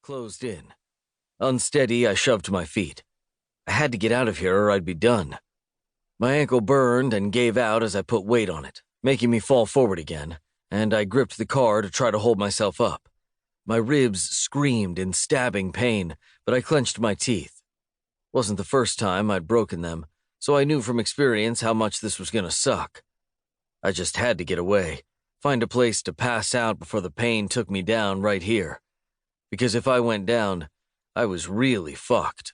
closed in. Unsteady, I shoved my feet. I had to get out of here or I'd be done. My ankle burned and gave out as I put weight on it, making me fall forward again, and I gripped the car to try to hold myself up. My ribs screamed in stabbing pain, but I clenched my teeth. Wasn't the first time I'd broken them, so I knew from experience how much this was gonna suck. I just had to get away, find a place to pass out before the pain took me down right here. Because if I went down, I was really fucked.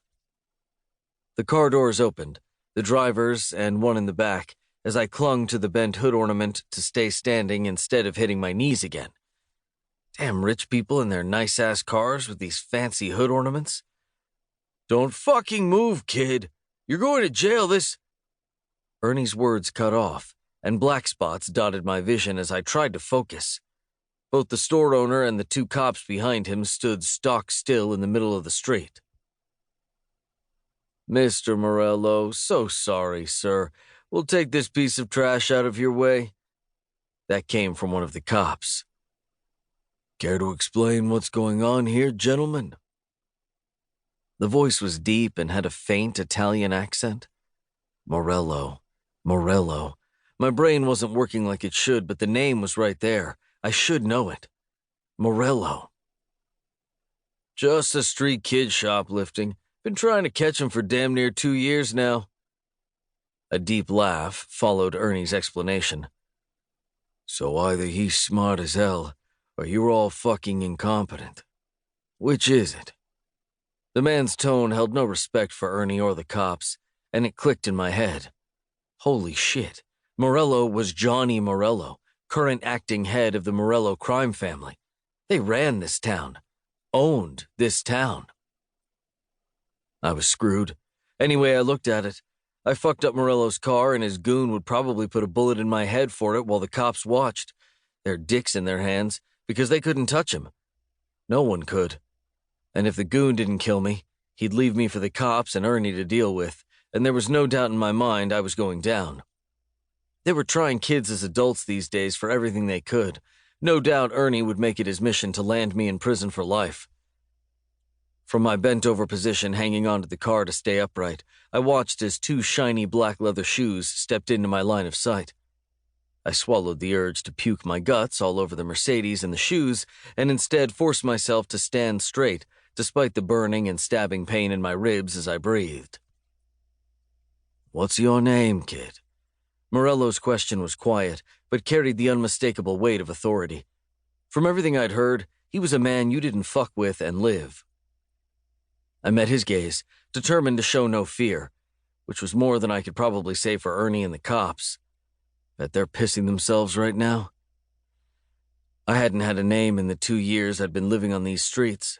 The car doors opened, the driver's and one in the back, as I clung to the bent hood ornament to stay standing instead of hitting my knees again. Damn rich people in their nice-ass cars with these fancy hood ornaments. Don't fucking move, kid. You're going to jail this... Ernie's words cut off, and black spots dotted my vision as I tried to focus. Both the store owner and the two cops behind him stood stock still in the middle of the street. Mr. Morello, so sorry, sir. We'll take this piece of trash out of your way. That came from one of the cops. Care to explain what's going on here, gentlemen? The voice was deep and had a faint Italian accent. Morello. My brain wasn't working like it should, but the name was right there. I should know it. Morello. Just a street kid shoplifting. Been trying to catch him for damn near 2 years now. A deep laugh followed Ernie's explanation. So either he's smart as hell, or you're all fucking incompetent. Which is it? The man's tone held no respect for Ernie or the cops, and it clicked in my head. Holy shit. Morello was Johnny Morello, current acting head of the Morello crime family. They ran this town. Owned this town. I was screwed. Anyway, I looked at it. I fucked up Morello's car, and his goon would probably put a bullet in my head for it while the cops watched, their dicks in their hands, because they couldn't touch him. No one could. And if the goon didn't kill me, he'd leave me for the cops and Ernie to deal with, and there was no doubt in my mind I was going down. They were trying kids as adults these days for everything they could. No doubt Ernie would make it his mission to land me in prison for life. From my bent-over position hanging onto the car to stay upright, I watched as 2 shiny black leather shoes stepped into my line of sight. I swallowed the urge to puke my guts all over the Mercedes and the shoes, and instead forced myself to stand straight, despite the burning and stabbing pain in my ribs as I breathed. What's your name, kid? Morello's question was quiet, but carried the unmistakable weight of authority. From everything I'd heard, he was a man you didn't fuck with and live. I met his gaze, determined to show no fear, which was more than I could probably say for Ernie and the cops. Bet they're pissing themselves right now. I hadn't had a name in the 2 years I'd been living on these streets.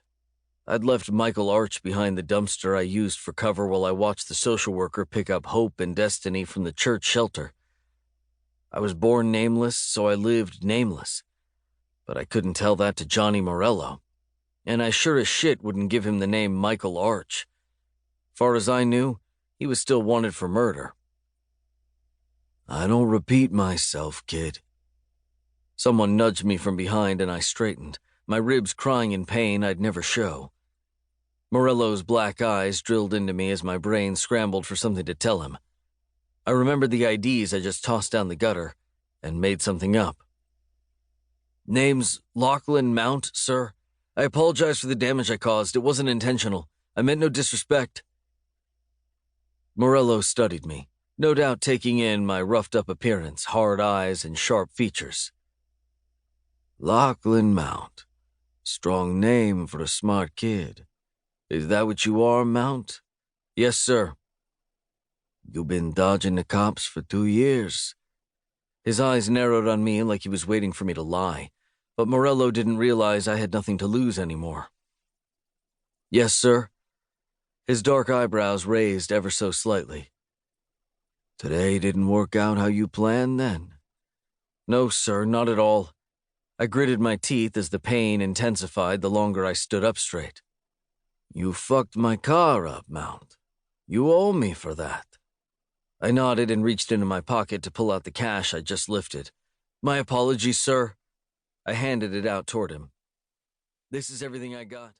I'd left Michael Arch behind the dumpster I used for cover while I watched the social worker pick up hope and destiny from the church shelter. I was born nameless, so I lived nameless. But I couldn't tell that to Johnny Morello. And I sure as shit wouldn't give him the name Michael Arch. Far as I knew, he was still wanted for murder. I don't repeat myself, kid. Someone nudged me from behind and I straightened, my ribs crying in pain I'd never show. Morello's black eyes drilled into me as my brain scrambled for something to tell him. I remembered the IDs I just tossed down the gutter and made something up. Name's Lachlan Mount, sir. I apologize for the damage I caused. It wasn't intentional. I meant no disrespect. Morello studied me, no doubt taking in my roughed-up appearance, hard eyes, and sharp features. Lachlan Mount. Strong name for a smart kid. Is that what you are, Mount? Yes, sir. You've been dodging the cops for 2 years. His eyes narrowed on me like he was waiting for me to lie, but Morello didn't realize I had nothing to lose anymore. Yes, sir. His dark eyebrows raised ever so slightly. Today didn't work out how you planned, then? No, sir, not at all. I gritted my teeth as the pain intensified the longer I stood up straight. You fucked my car up, Mount. You owe me for that. I nodded and reached into my pocket to pull out the cash I'd just lifted. My apologies, sir. I handed it out toward him. This is everything I got.